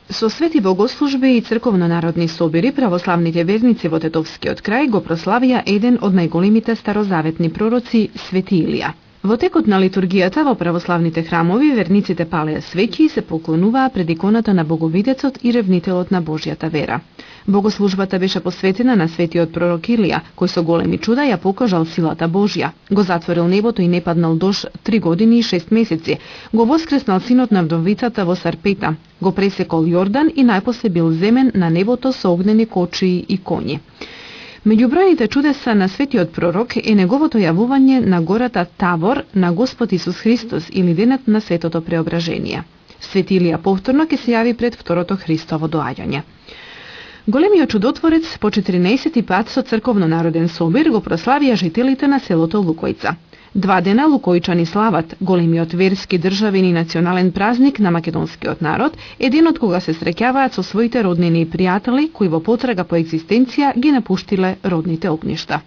Со свети богослужби и црковно-народни собири, православните верници во Тетовскиот крај го прославија еден од најголемите старозаветни пророци, Свети Илија. Во текот на литургијата во православните храмови, верниците палеа свеќи и се поклонуваа пред иконата на Боговидецот и ревнителот на Божјата вера. Богослужбата беше посветена на светиот пророк Илија, кој со големи чуда ја покажал силата Божја. Го затворил небото и не паднал дожд 3 години и 6 месеци. Го воскреснал синот на вдовицата во Сарпета. Го пресекол Јордан и најпосле бил земен на небото со огнени кочии и коњи. Меѓу бројните чудеса на светиот пророк е неговото јавување на гората Тавор на Господ Исус Христос или денот на светото преображение. Свети Илија повторно ќе се јави пред второто Христово доаѓање. Големиот чудотворец по 14 пат со црковно-народен собир го прославија жителите на селото Лукојца. 2 дена лукојчани слават големиот верски, државен и национален празник на македонскиот народ, е денот кога се среќаваат со своите роднини и пријатели кои во потрага по екзистенција ги напуштиле родните огништа.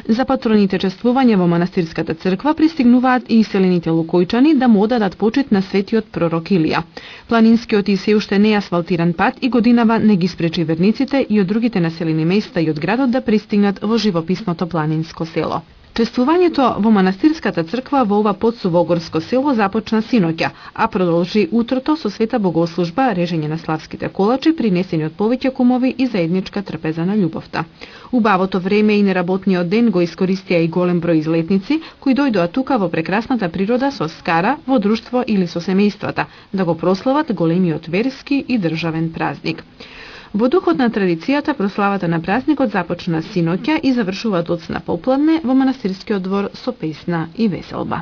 За патроните чествување во манастирската црква пристигнуваат и иселените лукојчани да му одадат почит на светиот пророк Илија. Планинскиот и се уште неасфалтиран пат и годинава не ги спречи верниците и од другите населени места и од градот да пристигнат во живописното планинско село. Чествувањето во манастирската црква во ова подсувогорско село започна синоќа, а продолжи утрото со света богослужба, режење на славските колачи, принесени од повеќе кумови и заедничка трпеза на љубовта. Убавото време и неработниот ден го искористија и голем број излетници, кои дојдоа тука во прекрасната природа со скара, во друштво или со семејствата, да го прослават големиот верски и државен празник. Во духот на традицијата, прославата на празникот започна синоќа и завршува доцна попладне во манастирскиот двор со песна и веселба.